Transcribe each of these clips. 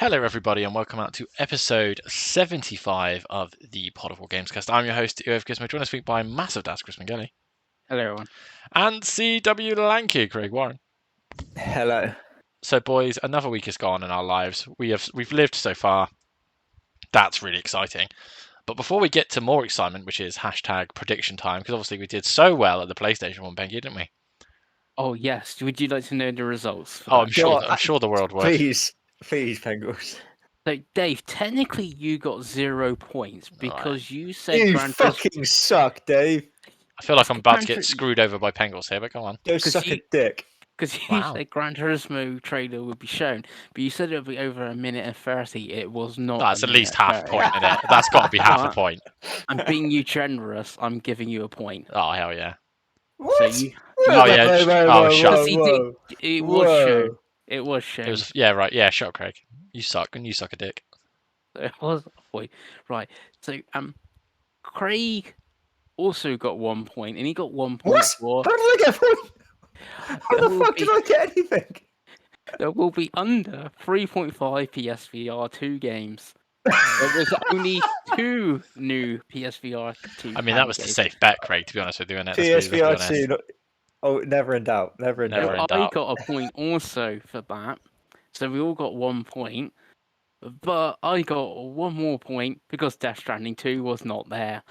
Hello, everybody, and welcome out to episode 75 of the Potterful Gamescast. I'm your host, EOF Gizmo, joined this week by Massive Dash Chris Mangeli. Hello, everyone. And CW Lanky, Craig Warren. Hello. So, boys, another week has gone in our lives. We've lived so far. That's really exciting. But before we get to more excitement, which is hashtag prediction time, because obviously we did so well at the PlayStation 1, Pengy, didn't we? Oh, yes. Would you like to know the results? Oh, I'm sure the world would. Please, Pengles. So, Dave, technically you got 0 points because you said You Gran fucking suck, Dave. I feel like I'm about to Gran get screwed over by Pengles here, but go on. Go suck a dick. Because you Wow. said Gran Turismo trailer would be shown, but you said it would be over 1:30. It was not. That's at least half a point in it. That's got to be half a point. I'm being you generous. I'm giving you a point. Oh, hell yeah. What? So Oh, yeah. Shut. It was shown. It was shown. It was, yeah, right. Yeah, shut up, Craig. You suck, and you suck a dick. It was a point. Right. So, Craig also got 1 point, and he got 1 point What? for. How did I get a point? How the fuck did I get anything? There will be under 3.5 PSVR 2 games. There was only 2 new PSVR 2. I mean, that was the safe bet, Craig, to be honest with you, innit? PSVR 2. Oh, never in doubt. Never in Never doubt. in I doubt. got a point also for that. So we all got 1 point. But I got 1 more point because Death Stranding 2 was not there.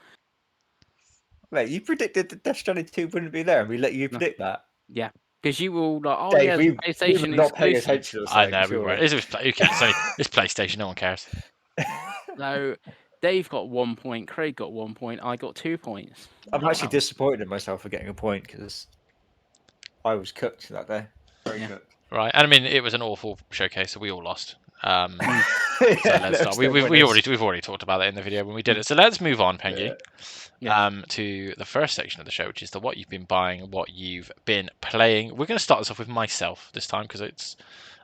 Wait, you predicted that Death Stranding 2 wouldn't be there, and we let you predict that? Yeah. Because you were all like, oh, Dave, yeah, we PlayStation were not paying exclusive. attention. I know, we were. It's PlayStation, no one cares. So Dave got 1 point, Craig got 1 point, I got 2 points. I'm actually disappointed in myself for getting a point because I was cooked that day. Very cooked. Right, and I mean, it was an awful showcase, so we all lost. So let's start. We've already talked about that in the video when we did it. So let's move on, Pengy, to the first section of the show, which is the what you've been buying, what you've been playing. We're going to start this off with myself this time because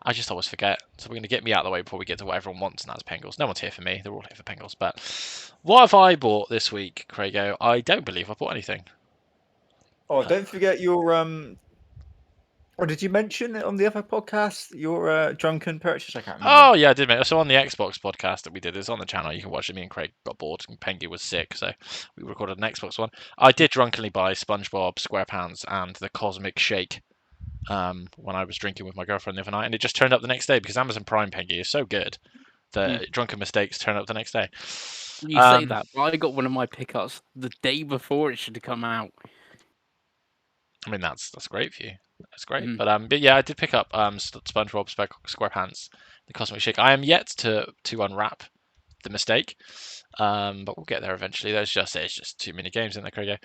I just always forget. So we're going to get me out of the way before we get to what everyone wants, and that's Pengles. No one's here for me. They're all here for Pengles. But what have I bought this week, Craigo? I don't believe I bought anything. Oh, don't forget your Or did you mention it on the other podcast? Your drunken purchase? I can't remember. Oh yeah, I did. So on the Xbox podcast that we did, it's on the channel. You can watch it. Me and Craig got bored, and Pengy was sick, so we recorded an Xbox one. I did drunkenly buy SpongeBob SquarePants and the Cosmic Shake when I was drinking with my girlfriend the other night, and it just turned up the next day because Amazon Prime, Pengy, is so good that drunken mistakes turn up the next day. You say that, but I got one of my pickups the day before it should have come out. I mean, that's great for you. That's great. But yeah, I did pick up SpongeBob SquarePants, the Cosmic Shake. I am yet to unwrap the mistake, but we'll get there eventually. It's just too many games in there, Craig.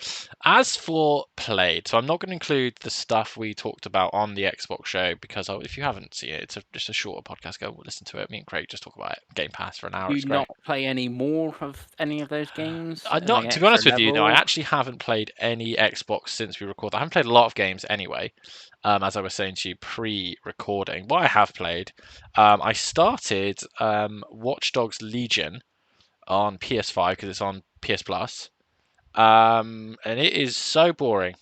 As for played, so I'm not going to include the stuff we talked about on the Xbox show because if you haven't seen it, it's just a shorter podcast. Go listen to it. Me and Craig just talk about it. Game Pass for an hour. Do you not play any more of any of those games? To be honest with you, no, I actually haven't played any Xbox since we recorded. I haven't played a lot of games anyway. As I was saying to you pre-recording, what I have played, I started Watch Dogs Legion on PS5 because it's on PS Plus, and it is so boring.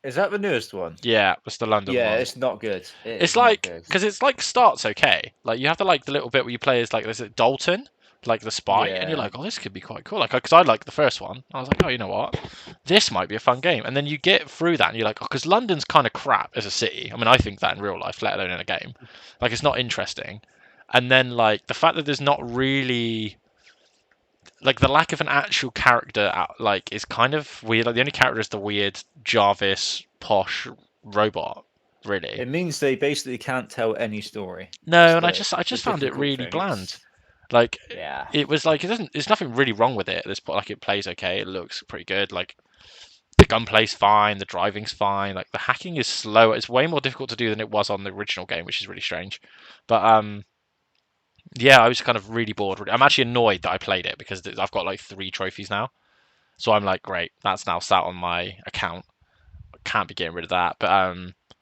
Is that the newest one? Yeah, it's the London one. Yeah, it's not good. It's like because it's like starts okay. Like you have to like the little bit where you play as like this Dalton, like the spy, and you're like, oh, this could be quite cool. Like because I liked the first one, I was like, oh, you know what, this might be a fun game. And then you get through that, and you're like, oh, because London's kind of crap as a city. I mean, I think that in real life, let alone in a game. Like it's not interesting. And then like the fact that there's not really like the lack of an actual character like is kind of weird. Like the only character is the weird Jarvis posh robot. Really, it means they basically can't tell any story. No, and I just found it really bland. Like, yeah, it was like there's nothing really wrong with it at this point. Like, it plays okay, it looks pretty good. Like, the gunplay's fine, the driving's fine. Like, the hacking is slow. It's way more difficult to do than it was on the original game, which is really strange. But yeah, I was kind of really bored. I'm actually annoyed that I played it because I've got like 3 trophies now. So I'm like, great, that's now sat on my account. I can't be getting rid of that. But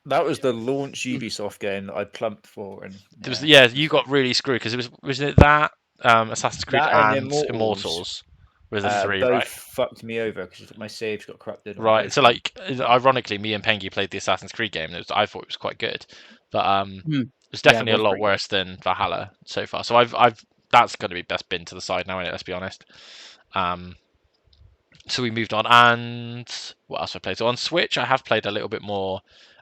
that was the launch Ubisoft game that I plumped for, and you got really screwed because was it that Assassin's Creed and Immortals were the 3, both right? fucked me over because my saves got corrupted. Right, so like ironically, me and Pengy played the Assassin's Creed game, and I thought it was quite good, but It's Yeah, it definitely a was lot pretty good. worse than Valhalla so far. So I've that's going to be best bin to the side now, innit? Let's be honest. So we moved on, and what else have I played? So on Switch, I have played a little bit more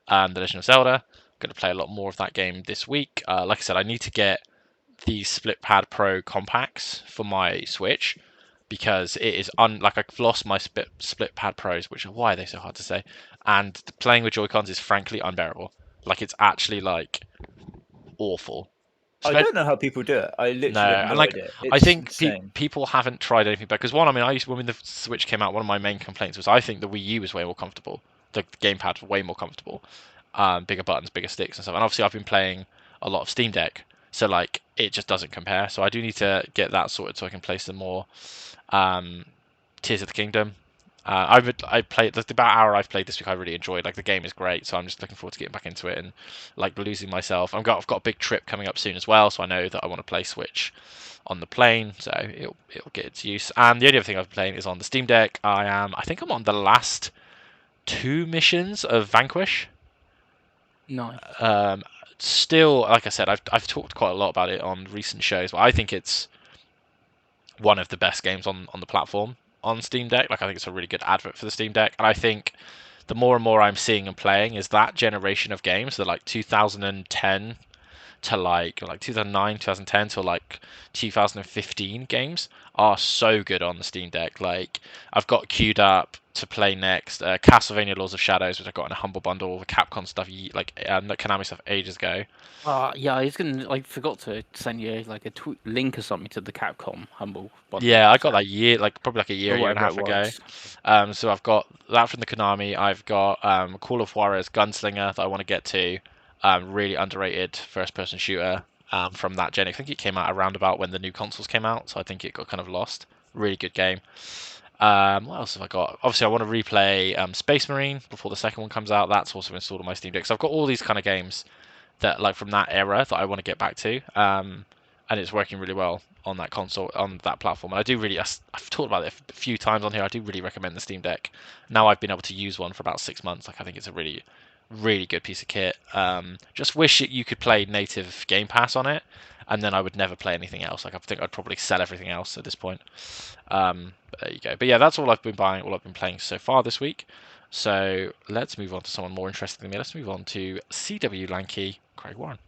The Legend of Zelda. I'm going to play a lot more of that game this week. Like I said, I need to get the Split Pad Pro compacts for my Switch because it is like I've lost my split pad pros, which are why are they so hard to say, and playing with Joy-Cons is frankly unbearable. Like it's actually like awful. I don't know how people do it. I No, literally have and no like idea. I It's think insane. people haven't tried anything better. Because one, I mean, when the Switch came out, one of my main complaints was I think the Wii U was way more comfortable. The gamepad was way more comfortable, bigger buttons, bigger sticks, and stuff. And obviously, I've been playing a lot of Steam Deck, so like it just doesn't compare. So I do need to get that sorted so I can play some more Tears of the Kingdom. I played the about hour I've played this week. I really enjoyed. Like the game is great, so I'm just looking forward to getting back into it and like losing myself. I've got a big trip coming up soon as well, so I know that I want to play Switch on the plane, so it'll get its use. And the only other thing I've been playing is on the Steam Deck. I think I'm on the last 2 missions of Vanquish. Nice. Still, like I said, I've talked quite a lot about it on recent shows, but I think it's one of the best games on the platform on Steam Deck. Like I think it's a really good advert for the Steam Deck, and I think the more and more I'm seeing and playing is that generation of games, the like 2010 to like 2009, 2010 to like 2015 games are so good on the Steam Deck. Like I've got queued up to play next Castlevania Lords of Shadows, which I got in a humble bundle, the Capcom stuff, like the Konami stuff ages ago. Yeah, I was gonna forgot to send you like a link or something to the Capcom Humble bundle. Yeah, I got So, that probably like a or year and a whatever it half ago. was. So I've got that from the Konami. I've got Call of Juarez Gunslinger that I want to get to. Really underrated first-person shooter from that gen. I think it came out around about when the new consoles came out, so I think it got kind of lost. Really good game. What else have I got? Obviously, I want to replay Space Marine before the second one comes out. That's also installed on my Steam Deck. So I've got all these kind of games that like from that era that I want to get back to. And it's working really well on that console, on that platform. And I do really, I've talked about it a few times on here. I do really recommend the Steam Deck. Now I've been able to use one for about 6 months. Like I think it's a really, really good piece of kit. Just wish you could play native Game Pass on it, and then I would never play anything else. Like I think I'd probably sell everything else at this point. But there you go. But yeah, that's all I've been buying, all I've been playing so far this week. So let's move on to someone more interesting than me. Let's move on to CW Lanky, Craig Warren.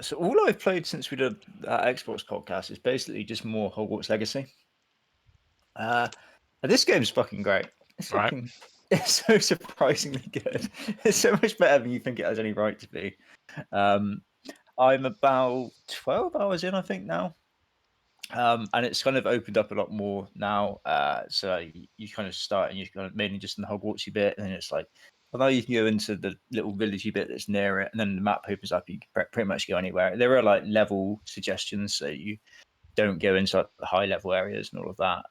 So all I've played since we did that Xbox podcast is basically just more Hogwarts Legacy. And this game's fucking great. It's fucking, it's so surprisingly good. It's so much better than you think it has any right to be. I'm about 12 hours in, I think now. And it's kind of opened up a lot more now. So you kind of start and you're kind of mainly just in the Hogwartsy bit, and then it's like, although you can go into the little villagey bit that's near it, and then the map opens up, you can pretty much go anywhere. There are like level suggestions, so you don't go into like, the high level areas and all of that,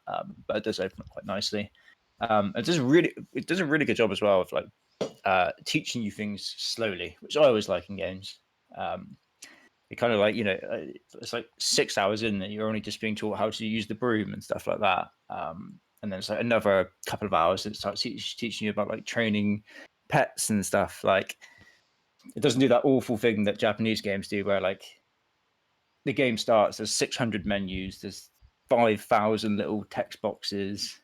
but it does open up quite nicely. It does a really good job as well of like teaching you things slowly, which I always like in games. It kind of like it's like 6 hours in that you're only just being taught how to use the broom and stuff like that, and then it's like another couple of hours that starts teaching you about like training pets and stuff. Like it doesn't do that awful thing that Japanese games do where like the game starts, there's 600 menus, there's 5,000 little text boxes,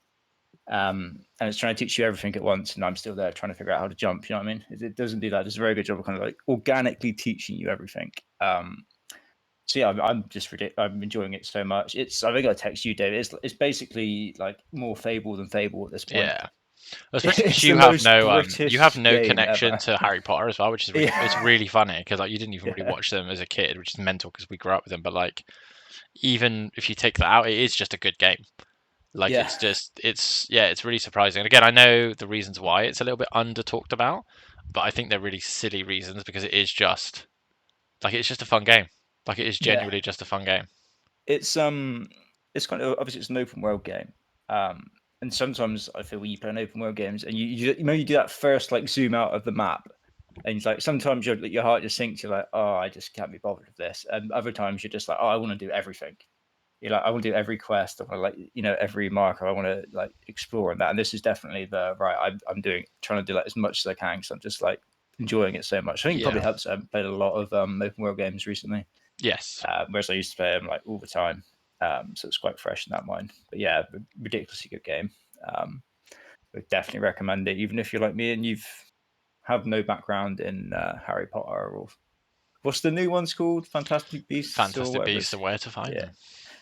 and it's trying to teach you everything at once, and I'm still there trying to figure out how to jump. You know what I mean? It doesn't do that. It does a very good job of kind of like organically teaching you everything. So yeah, I'm enjoying it so much. I think I text you, David. It's basically like more Fable than Fable at this point. Yeah, especially because It's the most you have British no game connection ever. to Harry Potter as well, which is it's Yeah, really funny because like you didn't even really yeah, watch them as a kid, which is mental because we grew up with them. But like even if you take that out, it is just a good game. Like yeah, it's really surprising. And again, I know the reasons why it's a little bit under talked about, but I think they're really silly reasons because it is just like it's just a fun game. Like it is yeah. genuinely just a fun game. It's it's kind of obviously it's an open world game. And sometimes I feel when you play an open world games and you do that first like zoom out of the map, and it's like sometimes your heart just sinks. You're like, oh, I just can't be bothered with this. And other times you're just like, oh, I want to do everything. You're like, I want to do every quest. I want to like every marker. I want to like explore and that. And this is definitely the right. I'm trying to do like as much as I can. So I'm just like enjoying it so much. I think it probably Yeah. helps. I haven't played a lot of open world games recently, Yes. whereas I used to play them like all the time. So it's quite fresh in that mind. But yeah, ridiculously good game. Would definitely recommend it, even if you're like me and you've have no background in Harry Potter or what's the new one's called? Fantastic Beasts or Fantastic whatever. Beasts and Where to Find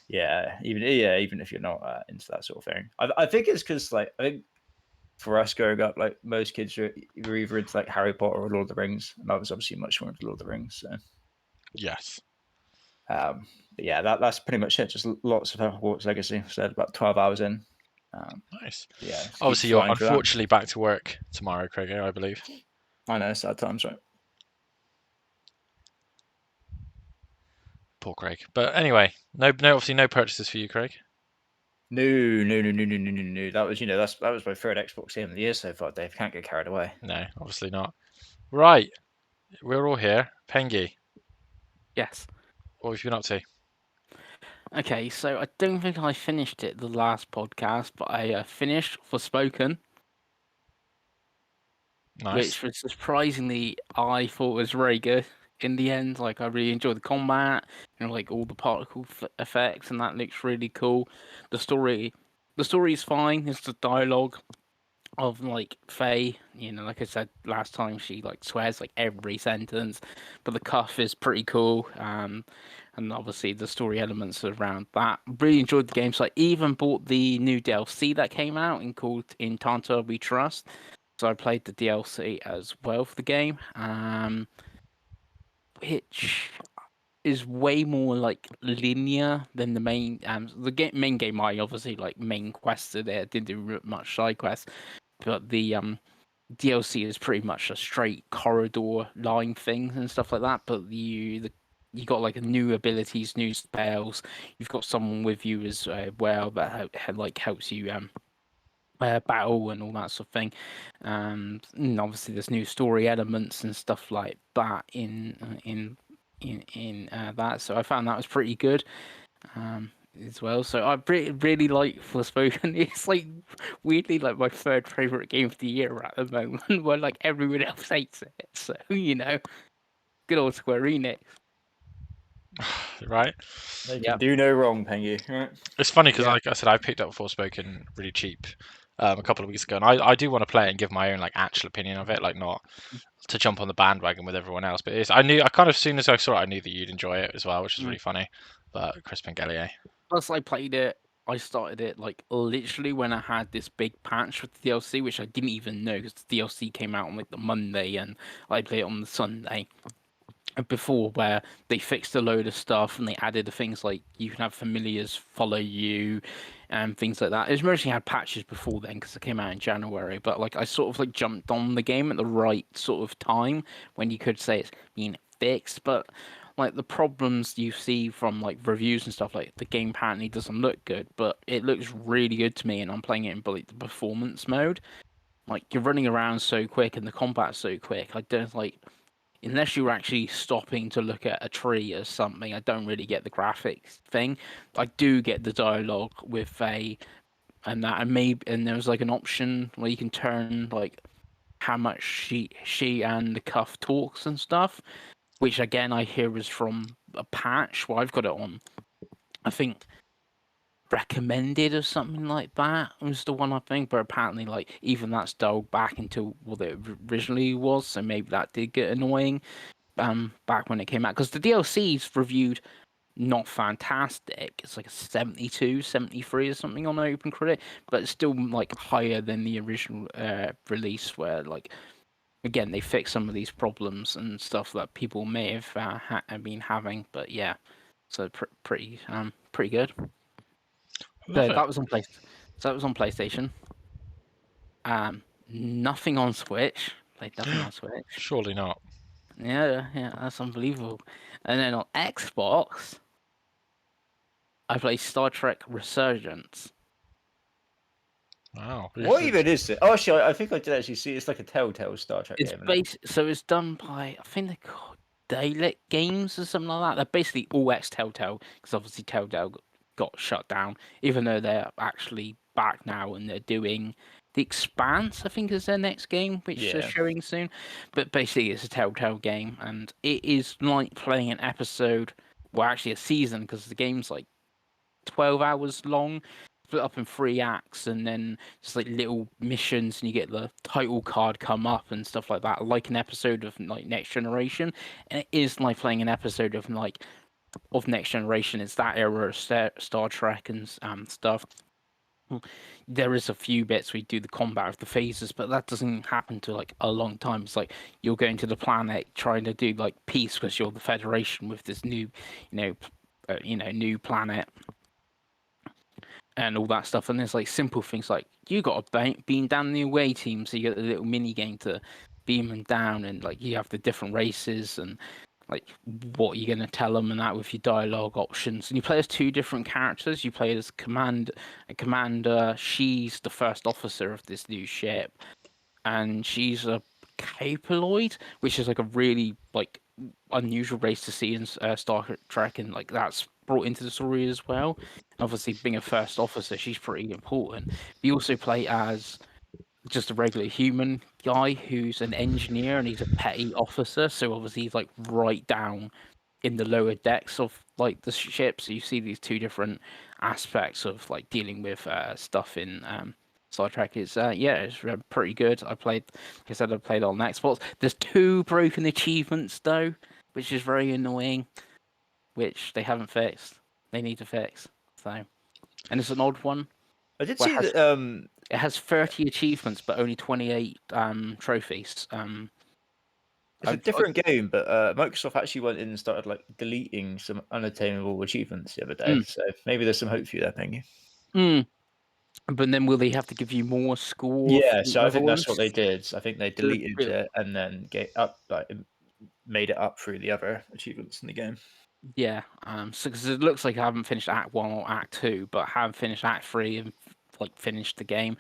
Yeah, Them. even if you're not into that sort of thing. I think it's because like I think for us growing up, like most kids were either into like Harry Potter or Lord of the Rings, and I was obviously much more into Lord of the Rings. So, Yes. but yeah, that's pretty much it. Just lots of Hogwarts Legacy. Said about 12 hours in. Nice. Yeah, just keep Obviously, you're flying through that. unfortunately back to work tomorrow, Craig, I believe. I know, sad times, right? Poor Craig. But anyway, obviously no purchases for you, Craig. No. That was, that was my third Xbox game of the year so far, Dave. Can't get carried away. No, obviously not. Right, we're all here. Pengy, Yes. what have you been up to? Okay, so I don't think I finished it the last podcast, but I finished Forspoken, Nice. which was surprisingly I thought was very good in the end. Like I really enjoyed the combat, like all the particle effects, and that looks really cool. The story is fine. It's the dialogue of like Faye, like I said last time, she like swears like every sentence, but the cuff is pretty cool. And obviously the story elements around that. Really enjoyed the game. So I even bought the new DLC that came out called In Tanta We Trust. So I played the DLC as well for the game, which is way more like linear than the main. Main game I obviously like main quests are there. Didn't do much side quests, but the DLC is pretty much a straight corridor line thing and stuff like that. But you got like new abilities, new spells. You've got someone with you as well that helps you battle and all that sort of thing. And obviously there's new story elements and stuff like that in that. So I found that was pretty good. As well. So I really like Forspoken. It's like weirdly like my third favorite game of the year at the moment, where like everyone else hates it. So good old Square Enix. Right. They can do no wrong, Pengy. Right? It's funny because, Yeah. like I said, I picked up Forspoken really cheap a couple of weeks ago, and I do want to play it and give my own like actual opinion of it, like not to jump on the bandwagon with everyone else. But I kind of as soon as I saw it, I knew that you'd enjoy it as well, which is really funny. But Chris Pengellier. Plus, I played it. I started it like literally when I had this big patch with the DLC, which I didn't even know because the DLC came out on like the Monday and I played it on the Sunday. Before, where they fixed a load of stuff and they added the things like you can have familiars follow you and things like that. It mostly had patches before then because it came out in January, but like I sort of like jumped on the game at the right sort of time when you could say it's been fixed. But like the problems you see from like reviews and stuff, like the game apparently doesn't look good, but it looks really good to me, and I'm playing it in like the performance mode. Like you're running around so quick and the combat's so quick. I don't like unless you're actually stopping to look at a tree or something. I don't really get the graphics thing. I do get the dialogue with Faye and that, and there was like an option where you can turn like how much she and the cuff talks and stuff, which again I hear is from a patch. Well, I've got it on, I think recommended or something like that was the one I think, but apparently like even that's dialed back into what it originally was, so maybe that did get annoying back when it came out, because the DLC's reviewed not fantastic. It's like a 72, 73 or something on OpenCritic, but it's still like higher than the original release, where like again they fixed some of these problems and stuff that people may have been having. But yeah, so pretty good. Love So it. that was on PlayStation. Nothing on Switch. Played nothing on Switch. Surely not. Yeah, that's unbelievable. And then on Xbox, I played Star Trek Resurgence. Wow. What even is it? Oh, actually, I think I did actually see. It's like a Telltale Star Trek It's game. so it's done by, I think they're called Dalek Games or something like that. They're basically all ex Telltale, because obviously Telltale got shut down, even though they're actually back now and they're doing The Expanse, I think, is their next game, which they're showing soon. But basically, it's a Telltale game, and it is like playing an episode, well, actually a season, because the game's like 12 hours long, split up in 3 acts, and then just like little missions, and you get the title card come up and stuff like that, like an episode of like Next Generation. And it is like playing an episode of Next Generation. It's that era of Star Trek and stuff. There is a few bits we do the combat of the phases, but that doesn't happen to like a long time. It's like you're going to the planet trying to do like peace because you're the Federation with this new, new planet and all that stuff. And there's like simple things like you got to beam down the away team, so you get a little mini game to beam them down, and like you have the different races and like what you're going to tell them and that with your dialogue options. And you play as 2 different characters. You play as commander. She's the first officer of this new ship, and she's a capaloid, which is like a really like unusual race to see in Star Trek, and like that's brought into the story as well. Obviously, being a first officer, she's pretty important. You also play as just a regular human guy who's an engineer, and he's a petty officer, so obviously he's like right down in the lower decks of like the ship. So you see these 2 different aspects of like dealing with stuff in Star Trek. It's it's pretty good. Like I said, I played on Xbox. There's 2 broken achievements though, which is very annoying, which they haven't fixed. They need to fix. So, and it's an odd one. I did see that. It has 30 achievements, but only 28 trophies. It's a different game, but Microsoft actually went in and started like deleting some unattainable achievements the other day. So maybe there's some hope for you there, Pengy. But then will they have to give you more score? Yeah, so I think that's what they did. I think they deleted it and then made it up through the other achievements in the game. Yeah, so because it looks like I haven't finished Act 1 or Act 2, but I have finished Act 3 and like finished the game,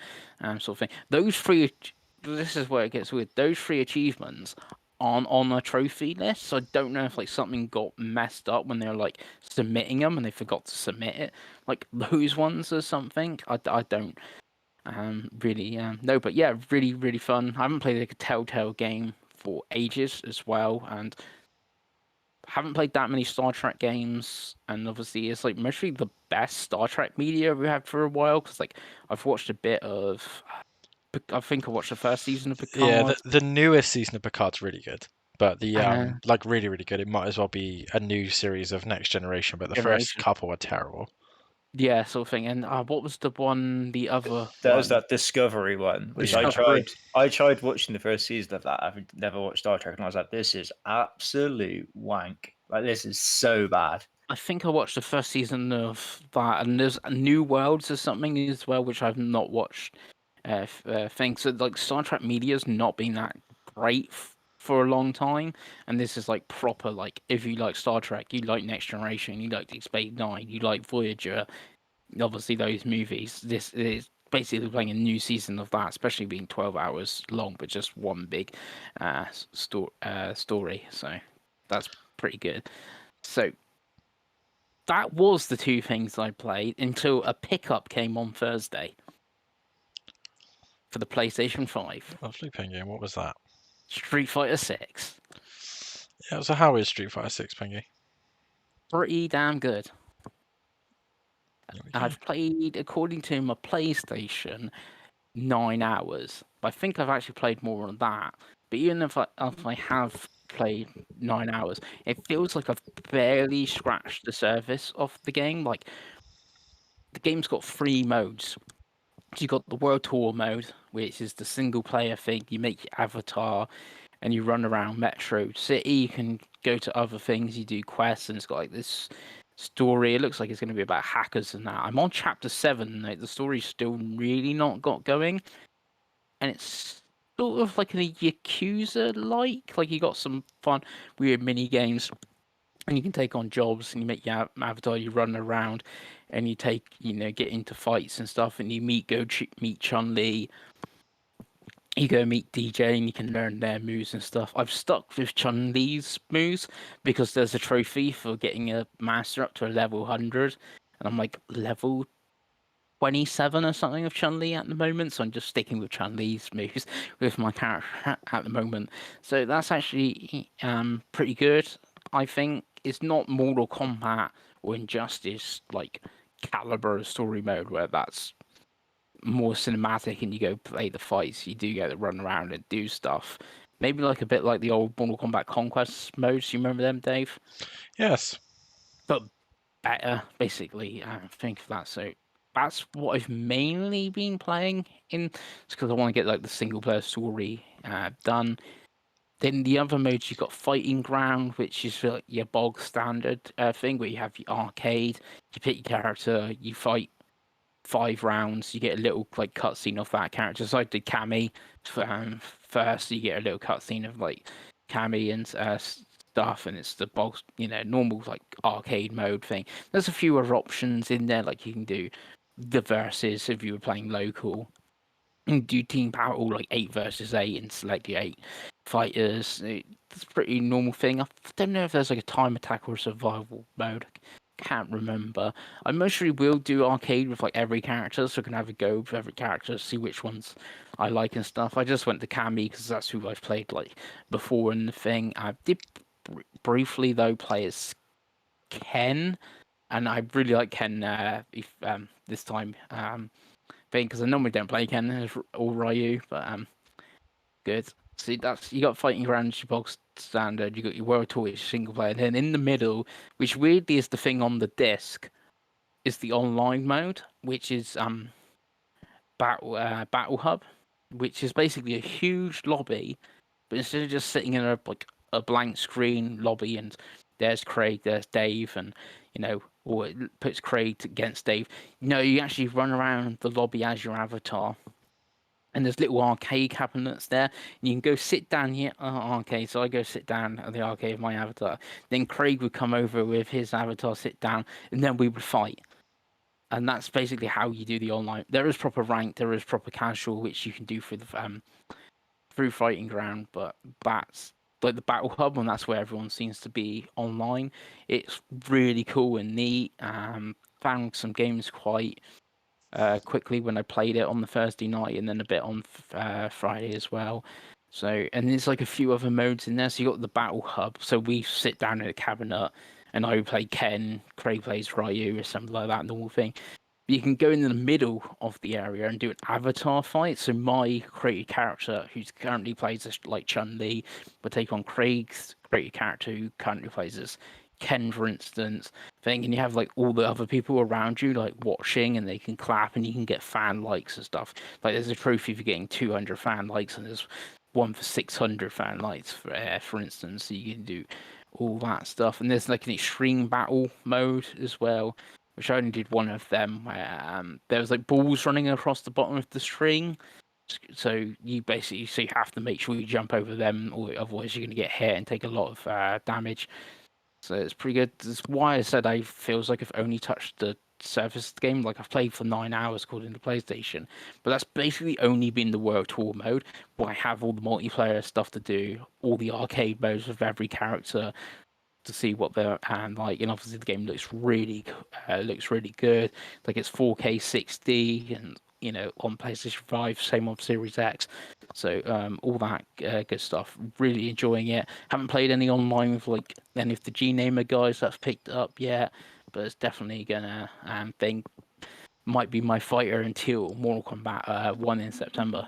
sort of thing. Those 3, this is where it gets weird. Those 3 achievements aren't on a trophy list, so I don't know if like something got messed up when they were like submitting them and they forgot to submit it, like those ones or something. I don't really know, but yeah, really really fun. I haven't played like a Telltale game for ages as well, and haven't played that many Star Trek games, and obviously it's like mostly the best Star Trek media we had for a while, because like I've watched a bit of, I think I watched the first season of Picard. Yeah, the newest season of Picard's really good, but the like really really good. It might as well be a new series of Next Generation, but the first couple were terrible. Yeah, sort of thing. And what was the one? The other that was that Discovery one, which Discovery. I tried watching the first season of that. I've never watched Star Trek, and I was like, "This is absolute wank! Like this is so bad." I think I watched the first season of that, and there's New Worlds or something as well, which I've not watched. Things so like Star Trek media's not been that great for a long time, and this is like proper. Like if you like Star Trek, you like Next Generation, you like Deep Space Nine, you like Voyager, obviously those movies. This is basically playing a new season of that, especially being 12 hours long, but just one big story. So that's pretty good. So that was the 2 things I played until a pickup came on Thursday for the PlayStation 5. Lovely Pengy. What was that? Street Fighter 6. Yeah, so how is Street Fighter 6, Pengy? Pretty damn good. I've played, according to my PlayStation, 9 hours. But I think I've actually played more than that. But even if I have played 9 hours, it feels like I've barely scratched the surface of the game. Like, the game's got 3 modes. So you've got the World Tour mode, which is the single player thing. You make your avatar and you run around Metro City. You can go to other things. You do quests, and it's got like this story. It looks like it's going to be about hackers and that. I'm on chapter 7. Like, the story's still really not got going, and it's sort of like a Yakuza-like. Like, you got some fun, weird mini games, and you can take on jobs, and you make your avatar. You run around, and you take, get into fights and stuff, and you meet Chun-Li. You go meet DJ and you can learn their moves and stuff. I've stuck with Chun-Li's moves because there's a trophy for getting a master up to a level 100. And I'm like, level 27 or something of Chun-Li at the moment, so I'm just sticking with Chun-Li's moves with my character at the moment. So that's actually pretty good. I think it's not Mortal Kombat or Injustice like caliber of story mode where that's more cinematic and you go play the fights. You do get to run around and do stuff. Maybe like a bit like the old Mortal Kombat Conquest modes. You remember them, Dave? Yes. But better, basically. Think of that. So that's what I've mainly been playing in. It's because I want to get like the single player story done. Then the other modes you've got Fighting Ground, which is like your bog standard thing where you have your arcade. You pick your character, you fight 5 rounds, you get a little like cutscene of that character. So I did Cammy first. You get a little cutscene of like Cammy and stuff, and it's the box, normal like arcade mode thing. There's a few other options in there, like you can do the versus if you were playing local. You can do team battle like 8 versus 8 and select your 8 fighters. It's a pretty normal thing. I don't know if there's like a time attack or a survival mode. Can't remember. I mostly will do arcade with like every character, so I can have a go with every character, see which ones I like and stuff. I just went to Cammy because that's who I've played like before in the thing. I did briefly though play as Ken, and I really like Ken this time thing because I normally don't play Ken or Ryu, but good. See, that's you got Fighting Grounds, your box standard, you got your World Tour, your single player, and then in the middle, which weirdly is the thing on the disc, is the online mode, which is Battle Hub, which is basically a huge lobby, but instead of just sitting in a blank screen lobby and there's Craig, there's Dave, and or it puts Craig against Dave. You actually run around the lobby as your avatar. And there's little arcade cabinets there. And you can go sit down here. Arcade. So I go sit down at the arcade with my avatar. Then Craig would come over with his avatar, sit down, and then we would fight. And that's basically how you do the online. There is proper rank, there is proper casual, which you can do through Fighting Ground. But that's like the Battle Hub, and that's where everyone seems to be online. It's really cool and neat. Found some games quite quickly when I played it on the Thursday night, and then a bit on Friday as well. So, and there's like a few other modes in there. So you got the Battle Hub. So we sit down in a cabinet, and I play Ken, Craig plays Ryu, or something like that, normal thing. But you can go in the middle of the area and do an avatar fight. So my created character, who currently plays as like Chun-Li, will take on Craig's created character, who currently plays as Ken, for instance, thing, and you have like all the other people around you like watching, and they can clap, and you can get fan likes and stuff. Like there's a trophy for getting 200 fan likes, and there's one for 600 fan likes for instance. So you can do all that stuff, and there's like an extreme battle mode as well, which I only did one of them. Where there was like balls running across the bottom of the string. So you have to make sure you jump over them, or otherwise you're going to get hit and take a lot of damage. So it's pretty good. That's why I said I feels like I've only touched the surface of the game. Like I've played for 9 hours according to PlayStation, but that's basically only been the World Tour mode, where I have all the multiplayer stuff to do, all the arcade modes of every character to see what they're like. And obviously the game looks really good. Like it's 4K 60, and on PlayStation 5, same on Series X. So all that good stuff. Really enjoying it. Haven't played any online with like any of the G-Namer guys that's picked up yet, but it's definitely gonna think might be my fighter until Mortal Kombat 1 in September.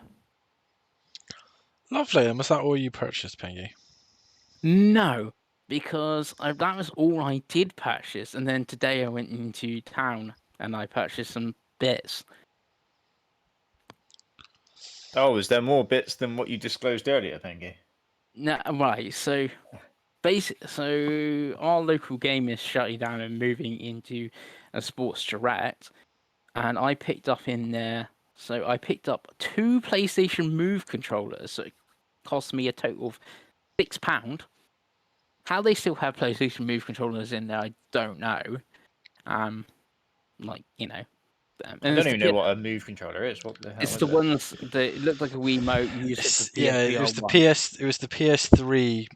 Lovely. And was that all you purchased, Pengy? No, because that was all I did purchase, and then today I went into town and I purchased some bits. Oh, is there more bits than what you disclosed earlier, Pengy? No, right. So, our local game is shutting down and moving into a Sports Direct, and I picked up in there. So I picked up 2 PlayStation Move controllers. So it cost me a total of £6. How they still have PlayStation Move controllers in there, I don't know. I don't even know what a Move controller is. What the hell it's is the it? ones that it looked like a Wiimote. You use it for it was the PS. It was the PS3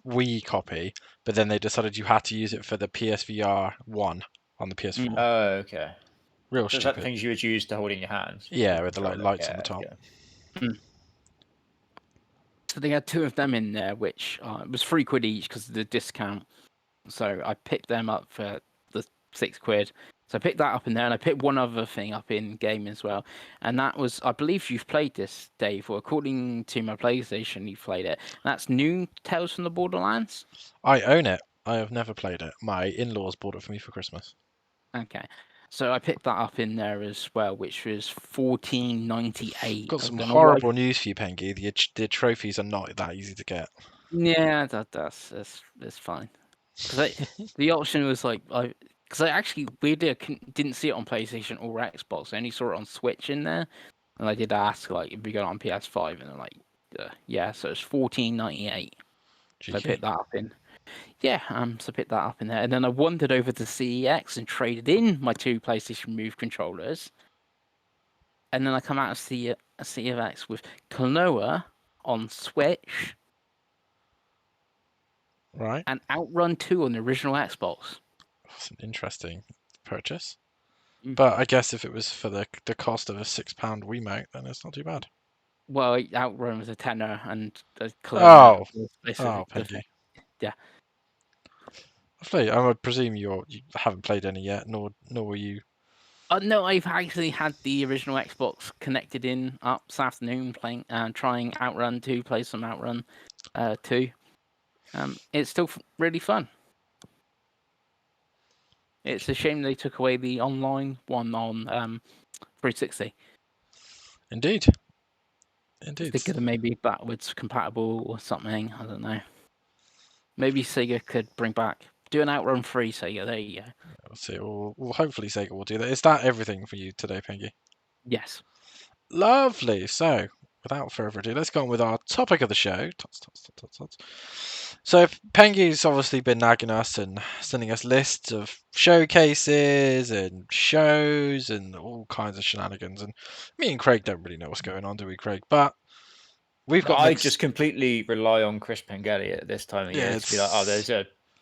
Wii copy, but then they decided you had to use it for the PSVR 1 on the PS4. Oh, okay. Real So is that stupid. things you would use to hold in your hands? Yeah, with the Controller? lights on Yeah, the top. yeah. So they had 2 of them in there, which it was £3 each because of the discount. So I picked them up for the £6. So I picked that up in there, and I picked one other thing up in game as well. And that was, I believe you've played this, Dave, or according to my PlayStation, you've played it. And that's new Tales from the Borderlands. I own it. I have never played it. My in-laws bought it for me for Christmas. Okay. So I picked that up in there as well, which was $14.98. Got I some don't know why. horrible news for you, Pengy. The trophies are not that easy to get. Yeah, that's fine. Because the option was like, because I actually weirdly didn't see it on PlayStation or Xbox. I only saw it on Switch in there, and I did ask like if we got it on PS5, and they're like, yeah. So it's $14.98. So I Cheeky. picked that up in. Yeah, so I picked that up in there, and then I wandered over to CEX and traded in my 2 PlayStation Move controllers, and then I come out of CEX with Klonoa on Switch Right. and Outrun 2 on the original Xbox. That's an interesting purchase. Mm. But I guess if it was for the cost of a £6 Wiimote, then it's not too bad. Well, Outrun was a tenner, and Kelowna was basically the Pengy. thing. Yeah. I would presume you haven't played any yet, nor were you. No, I've actually had the original Xbox connected in up this afternoon, playing trying Outrun 2, play some Outrun 2. It's still really fun. It's a shame they took away the online one on 360. Indeed. They could have maybe backwards compatible or something. I don't know. Maybe Sega could bring back do an Outrun 3, Sega. There you go. We'll see. Well, hopefully Sega will do that. Is that everything for you today, Pengy? Yes. Lovely. So, without further ado, let's go on with our topic of the show. So, Pengy's obviously been nagging us and sending us lists of showcases and shows and all kinds of shenanigans. And me and Craig don't really know what's going on, do we, Craig? But we've got I just completely rely on Chris Pengelly at this time of year to be like, oh,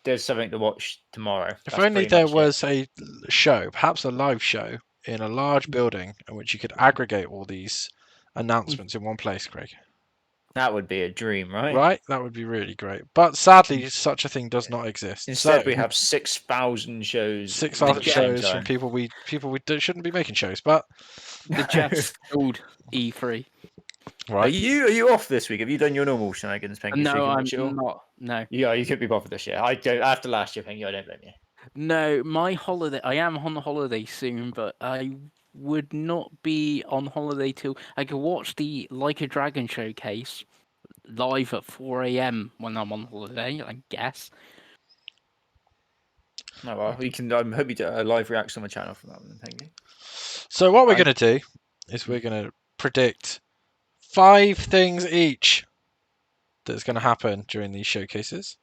there's something to watch tomorrow. If only there was a show, perhaps a live show in a large building in which you could aggregate all these announcements in one place, Craig. That would be a dream, right? Right? That would be really great. But sadly, such a thing does not exist. Instead, we have 6,000 shows. 6,000 shows from people we shouldn't be making shows, but the Jeff's old E3. right. Are you off this week? Have you done your normal shenanigans, Pengy? No, I'm not. No. Yeah, you could be bothered this year. I don't. After last year, Pengy, I don't blame you. No, my holiday. I am on holiday soon, but I would not be on holiday till I could watch the Like a Dragon showcase live at 4 a.m. when I'm on holiday. I guess. Oh well, we can. I hope you do a live reaction on the channel from that one. Thank you. So what we're going to do is we're going to predict 5 things each that's going to happen during these showcases.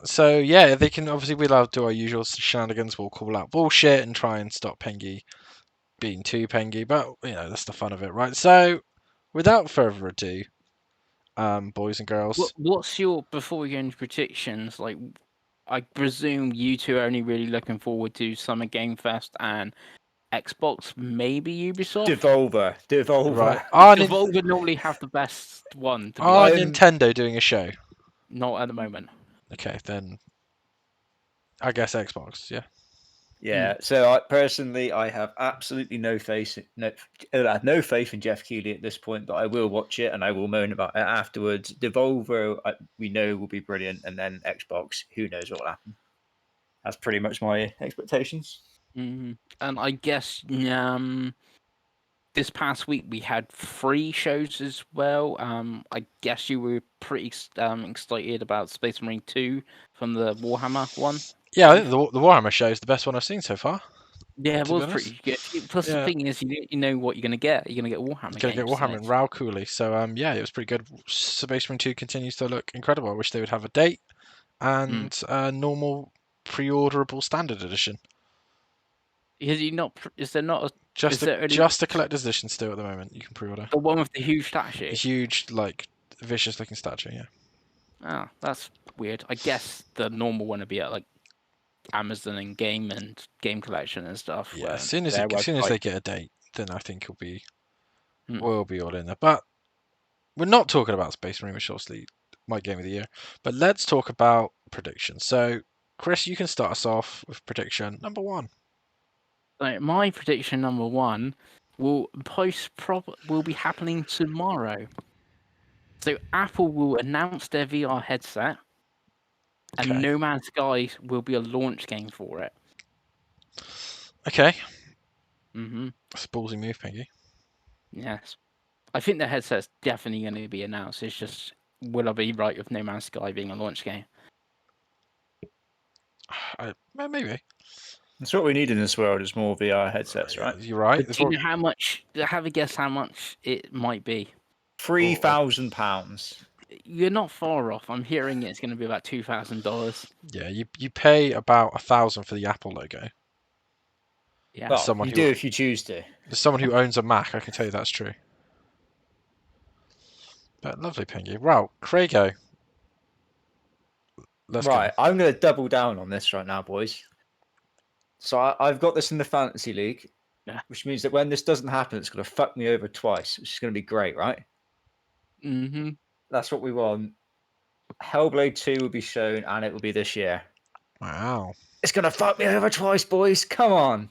So yeah, they can obviously we'll do our usual shenanigans. We'll call out bullshit and try and stop Pengy being too Pengy, but you know that's the fun of it, right? So without further ado, boys and girls, What's your before we go into predictions? Like, I presume you two are only really looking forward to Summer Game Fest and Xbox, maybe Ubisoft. Devolver. right? Devolver would normally have the best one. To be Are honest. Nintendo doing a show? Not at the moment. Okay, then I guess Xbox. Yeah. Yeah. So I have absolutely no faith in Jeff Keighley at this point, but I will watch it and I will moan about it afterwards. Devolver, we know will be brilliant, and then Xbox, who knows what will happen. That's pretty much my expectations. Mm-hmm. And I guess this past week we had 3 shows as well. I guess you were pretty excited about Space Marine 2 from the Warhammer one. Yeah, I think the Warhammer show is the best one I've seen so far. Yeah, it was pretty good. Plus, the thing is, you know what you're going to get. You're going to get Warhammer. You're going to get Warhammer and Raoul Cooley. So, yeah, it was pretty good. Space Marine 2 continues to look incredible. I wish they would have a date and a normal pre-orderable standard edition. Is there not a... Just a collector's edition still at the moment. You can pre-order. The one with the huge statue? The huge, vicious-looking statue, yeah. Oh, that's weird. I guess the normal one would be at, Amazon and Game Collection and stuff. Yeah, as where soon as their they website. get a date, then I think Hmm. we'll be all in there. But we're not talking about Space Marine, which obviously my game of the year. But let's talk about predictions. So, Chris, you can start us off with prediction number 1. Like, my prediction number 1 will be happening tomorrow. So Apple will announce their VR headset, and Okay. No Man's Sky will be a launch game for it. Okay. Mm-hmm. That's a ballsy move, Peggy. Yes. I think the headset's definitely going to be announced. It's just, will I be right with No Man's Sky being a launch game? Maybe. That's what we need in this world is more VR headsets, right? You're right. But do you know how much? Have a guess how much it might be. £3,000. You're not far off. I'm hearing it's going to be about $2,000. Yeah, you pay about 1,000 for the Apple logo. Yeah. Well, someone you who- do if you choose to. As someone who owns a Mac, I can tell you that's true. But lovely, Pingy. Wow, Craigo. Let's Right, go. I'm going to double down on this right now, boys. So I've got this in the fantasy league, Yeah. which means that when this doesn't happen, it's going to fuck me over twice, which is going to be great, right? Mm-hmm. That's what we want. Hellblade 2 will be shown, and it will be this year. Wow. It's going to fuck me over twice, boys. Come on.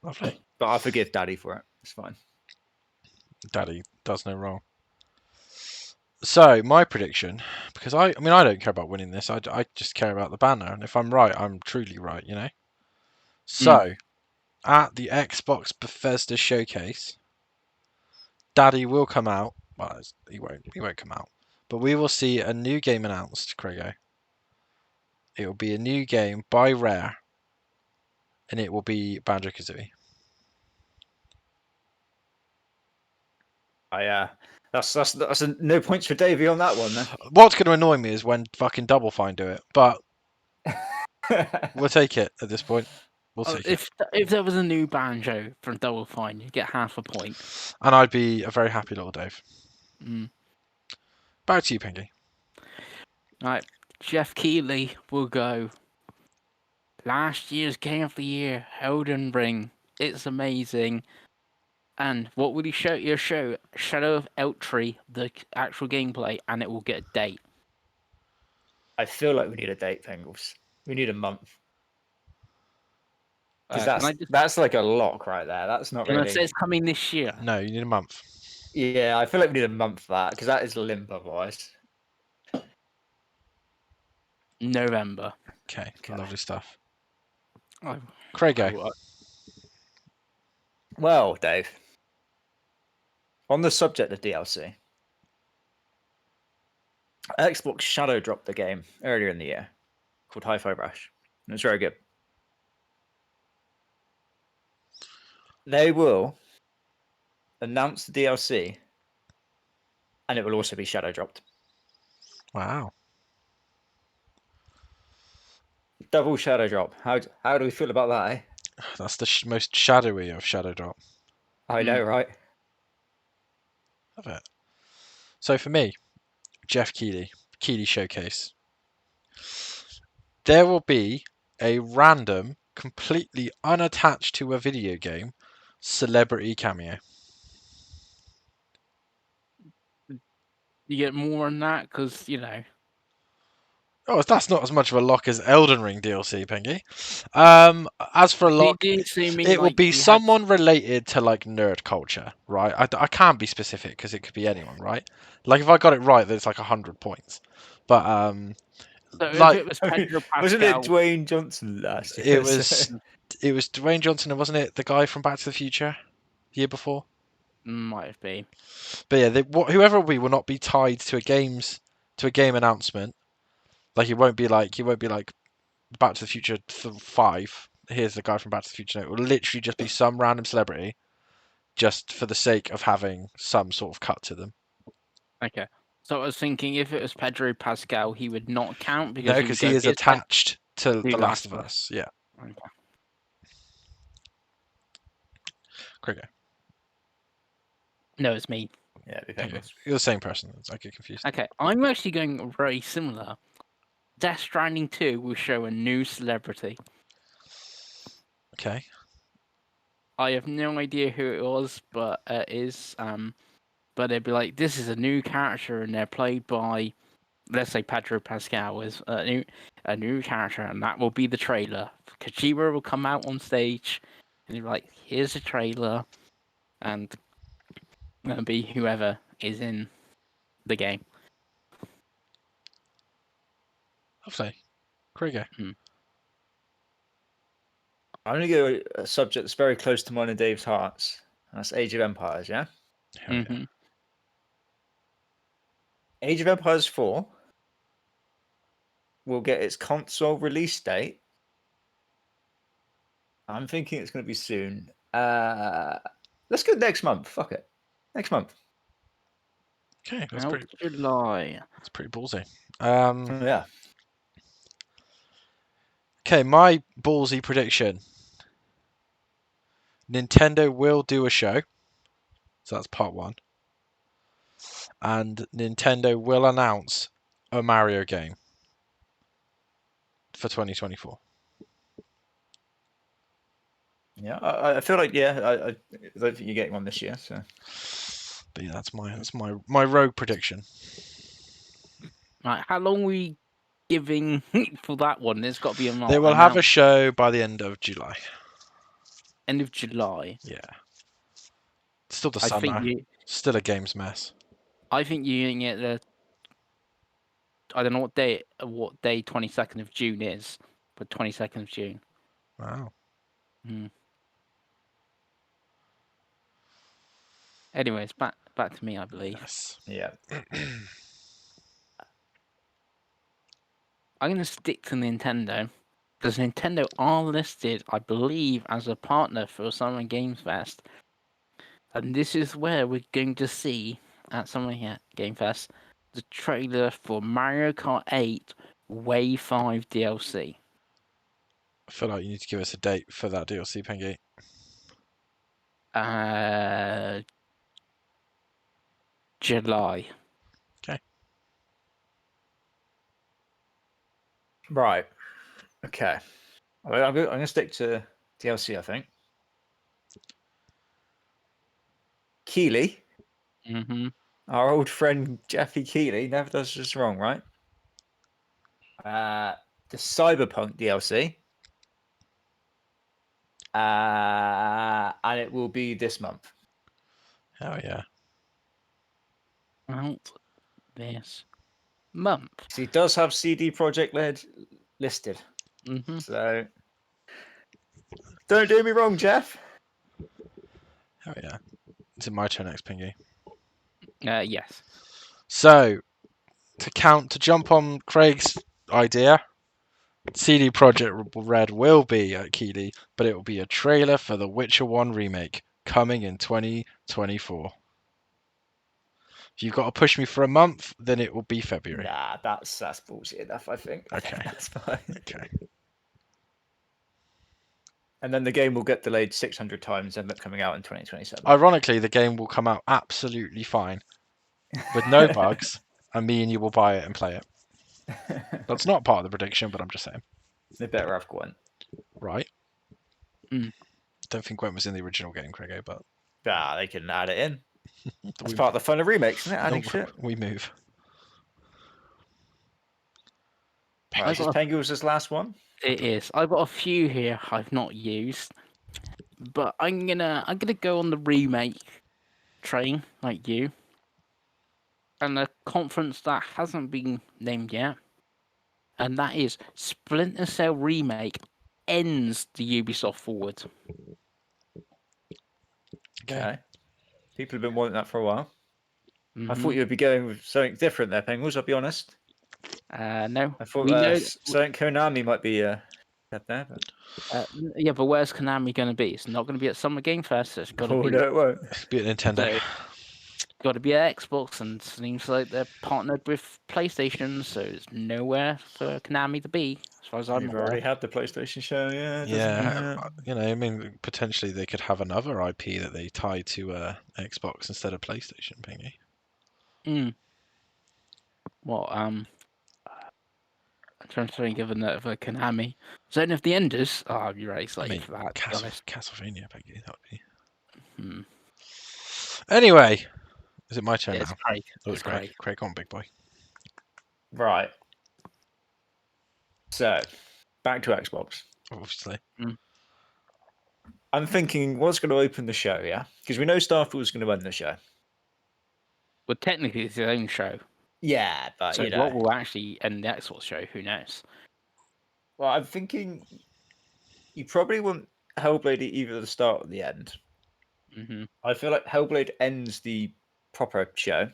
Lovely. But I forgive Daddy for it. It's fine. Daddy does no wrong. So, my prediction, because I mean, I don't care about winning this. I just care about the banner. And if I'm right, I'm truly right, you know? So, at the Xbox Bethesda showcase, Daddy will come out. Well, he won't come out. But we will see a new game announced, Craigo. It will be a new game by Rare. And it will be Banjo-Kazooie. That's no points for Davey on that one, then. What's going to annoy me is when fucking Double Fine do it. But we'll take it at this point. We'll take it. If there was a new Banjo from Double Fine, you'd get half a point. And I'd be a very happy little Dave. Mm. Back to you, Pinky. Right, Jeff Keighley will go. Last year's Game of the Year, Elden Ring. It's amazing. And what will he show? He'll show Shadow of Eltree, the actual gameplay, and it will get a date. I feel like we need a date, Pengles. We need a month. Because that's like a lock right there. That's not Can really. I say it's coming this year? No, you need a month. Yeah, I feel like we need a month for that because that is limp otherwise. November. Okay, lovely stuff. Oh, Craigo. Well, Dave, on the subject of DLC, Xbox shadow dropped a game earlier in the year called Hi-Fi Rush. And it's very good. They will announce the DLC, and it will also be shadow dropped. Wow. Double shadow drop. How do we feel about that? Eh? That's the most shadowy of Shadow Drop. I know, right? Love it. So for me, Jeff Keighley Showcase. There will be a random, completely unattached to a video game, celebrity cameo. You get more on that because Oh, that's not as much of a lock as Elden Ring DLC, Pingy. As for a lock, it will be someone related to like nerd culture, right? I can't be specific because it could be anyone, right? Like if I got it right, then it's like 100 points. But So like, if it was Pedro Pascal, wasn't it Dwayne Johnson last year? it was Dwayne Johnson, wasn't it? The guy from Back to the Future, the year before. Might have been. But yeah, whoever it will not be tied to a game announcement. Like it won't be like Back to the Future 5. Here's the guy from Back to the Future. No, it will literally just be some random celebrity, just for the sake of having some sort of cut to them. Okay. So I was thinking if it was Pedro Pascal, he would not count because No, because he is attached to The Last of Us. Yeah. Okay. Cricket. No, it's me. Yeah, it'd be You're the same person. I get confused. Okay, I'm actually going very similar. Death Stranding 2 will show a new celebrity. Okay. I have no idea who it was, but it is. But they'd be like, this is a new character, and they're played by, let's say, Pedro Pascal is a new character, and that will be the trailer. Kojima will come out on stage, and he'll be like, here's the trailer, and it'll be whoever is in the game. Lovely. Krieger. I'm going to go a subject that's very close to mine and Dave's hearts. And that's Age of Empires, yeah? Mm-hmm. Age of Empires 4 will get its console release date. I'm thinking it's going to be soon. Let's go next month. Fuck it. Next month. Okay, that's July. That's pretty ballsy. Yeah. Okay, my ballsy prediction. Nintendo will do a show. So that's part one. And Nintendo will announce a Mario game for 2024. Yeah, I feel like I don't think you're getting one this year. So, but yeah, that's my rogue prediction. Right, how long are we giving for that one? There's got to be a They will have a show by the end of July. End of July. Yeah. Still the I summer. think Still a games mess. I think you can get the. I don't know what day 22nd of June is, but 22nd of June. Wow. Anyways, back to me, I believe. Yes. yeah. I'm going to stick to Nintendo because Nintendo are listed, I believe, as a partner for Summer Games Fest, and this is where we're going to see at Summer Game Fest the trailer for Mario Kart 8 Wave 5 DLC. I feel like you need to give us a date for that DLC, Pengy. July. Okay. Right. Okay. I'm going to stick to DLC, I think. Keeley, Mm-hmm. our old friend Jeffy Keeley, never does us wrong, right? The Cyberpunk DLC. And it will be this month. Hell yeah. Out this month. So he does have CD Projekt Red listed. Mm-hmm. So don't do me wrong, Jeff. Hell yeah. Is it my turn next, Pingy? Yes. So, to jump on Craig's idea, CD Projekt Red will be at Keeley, but it will be a trailer for The Witcher 1 remake coming in 2024. If you've got to push me for a month, then it will be February. Nah, that's bullshit enough, I think. Okay. That's fine. Okay. And then the game will get delayed 600 times and end up coming out in 2027. Ironically, the game will come out absolutely fine with no bugs, and me and you will buy it and play it. That's not part of the prediction, but I'm just saying. They better have Gwen. Right. Mm. Don't think Gwen was in the original game, Craig, but They can add it in. That's part of the fun of remakes, isn't it? Adding shit. We move. Right, is Penguins' last one? It is. I've got a few here I've not used, but I'm gonna go on the remake train like you, and a conference that hasn't been named yet, and that is Splinter Cell remake ends the Ubisoft Forward. Okay. People have been wanting that for a while. Mm-hmm. I thought you would be going with something different there, Penguins. I'll be honest. No. I thought we know something Konami might be there. But... yeah, but where's Konami going to be? It's not going to be at Summer Game Fest. It's got to be. No, it won't. Be at Nintendo. Got to be at Xbox, and seems like they're partnered with PlayStation, so there's nowhere for Konami to be, as far as I'm You've aware. already had the PlayStation show, yeah. You know, I mean, potentially they could have another IP that they tie to Xbox instead of PlayStation, Pingy. Well, I'm trying to think of another Konami. Zone of the Enders. Oh, I'd be very I excited mean, for that. To be honest. Castlevania, Peggy. That would be. Hmm. Anyway, is it my turn It's now? Craig. Oh, It's Craig. Craig. Craig, on, big boy. Right. So, back to Xbox. Obviously. I'm thinking, what's going to open the show? Yeah, because we know Starfield's going to end the show. Well, technically, it's his own show. Yeah, but So you know. what will actually end the Xbox show? Who knows? Well, I'm thinking you probably want Hellblade at either the start or the end. Hmm. I feel like Hellblade ends the proper show,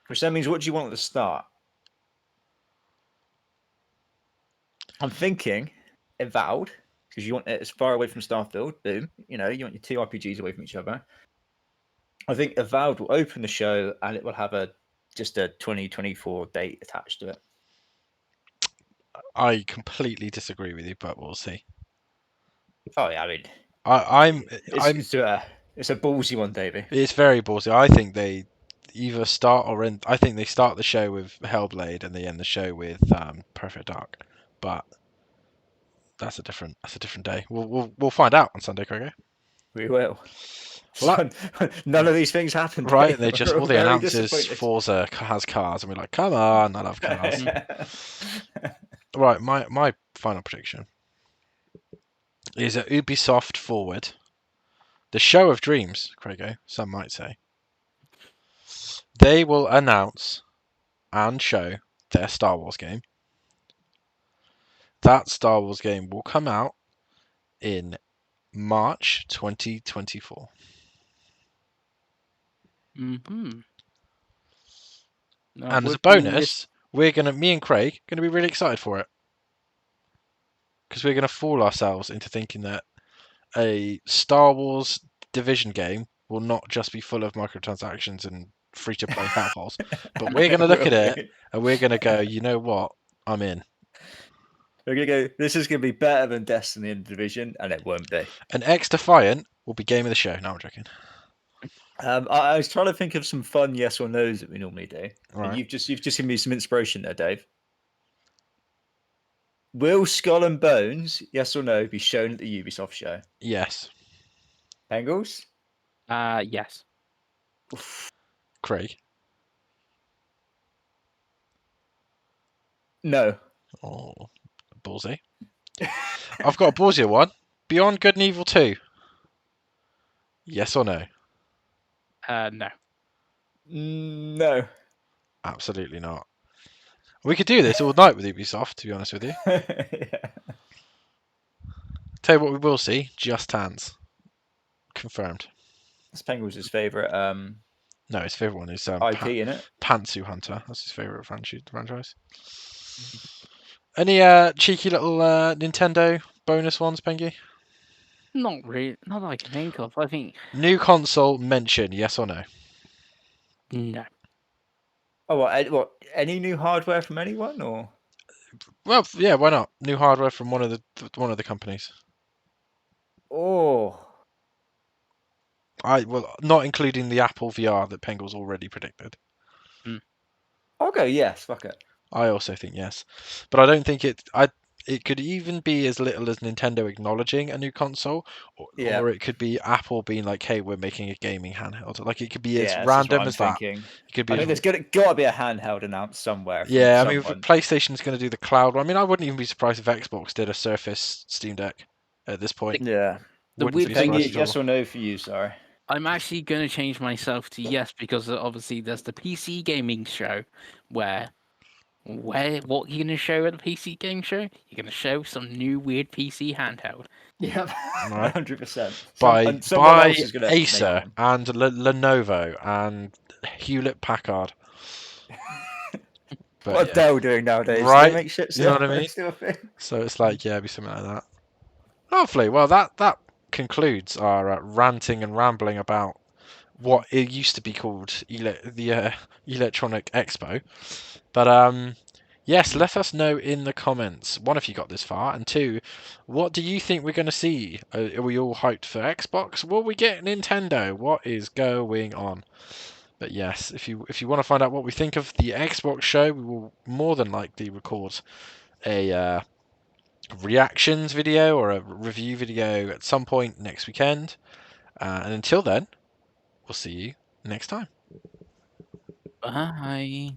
which then means what do you want at the start? I'm thinking Avowed, because you want it as far away from Starfield. Boom. You know, you want your two RPGs away from each other. I think Avowed will open the show and it will have just a 2024 date attached to it. I completely disagree with you, but we'll see. Oh yeah, I mean, I'm it's a ballsy one, Davey. It's very ballsy. I think they either start or end. I think they start the show with Hellblade and they end the show with Perfect Dark. But that's a different day. We'll find out on Sunday, Craig. We will. Well, None of these things happened. right? And they just We're all they very announce is disappointed. Forza has cars, and we're like, come on, I love cars. Right, my final prediction is that Ubisoft Forward, the show of dreams, Craigo, some might say, they will announce and show their Star Wars game. That Star Wars game will come out in March 2024. Mm-hmm. And as a bonus, me and Craig, gonna be really excited for it. Because we're gonna fool ourselves into thinking that a Star Wars Division game will not just be full of microtransactions and free to play hellholes, but we're gonna look at it and we're gonna go, you know what? I'm in. We're gonna go. This is gonna be better than Destiny and Division, and it won't be. An X Defiant will be game of the show. No, I'm joking. I was trying to think of some fun yes or no's that we normally do. Right. And you've just given me some inspiration there, Dave. Will Skull and Bones, yes or no, be shown at the Ubisoft show? Yes. Bengals? Yes. Craig? No. Oh, ballsy. I've got a ballsier one. Beyond Good and Evil 2. Yes or no? No. No. Absolutely not. We could do this all night with Ubisoft, to be honest with you. Yeah. Tell you what we will see. Just Hands. Confirmed. That's Bengals' favourite No, his favourite one is IP, isn't it? Pantsu Hunter. That's his favourite franchise. Any cheeky little Nintendo bonus ones, Pengy? Not really. Not that I can think of. I think New console mention, yes or no? no. Oh, what? Any new hardware from anyone, or? Well, yeah, why not? New hardware from one of the companies. Oh. Not including the Apple VR that Pengle's already predicted. I'll go yes. Fuck it. I also think yes, but I don't think it could even be as little as Nintendo acknowledging a new console, or it could be Apple being like, "Hey, we're making a gaming handheld." Like it could be as random as that. It could be. I mean, there's got to be a handheld announced somewhere. Yeah, I mean, if PlayStation's going to do the cloud, I mean, I wouldn't even be surprised if Xbox did a Surface Steam Deck at this point. Yeah. The weird thing is, yes or no for you? Sorry. I'm actually going to change myself to yes because obviously there's the PC gaming show where what you're going to show at the PC game show? You're going to show some new weird PC handheld. Yep, 100%. By Acer and Lenovo and Hewlett Packard. What are Dell doing nowadays? Right? They make shit you know what I mean? So it's like, yeah, it'd be something like that. Hopefully, well, that concludes our ranting and rambling about what it used to be called the Electronic Expo. But yes, let us know in the comments. One, if you got this far, and two, what do you think we're going to see? Are we all hyped for Xbox? Will we get Nintendo? What is going on? But yes, if you want to find out what we think of the Xbox show, we will more than likely record a reactions video or a review video at some point next weekend. And until then, we'll see you next time. Bye.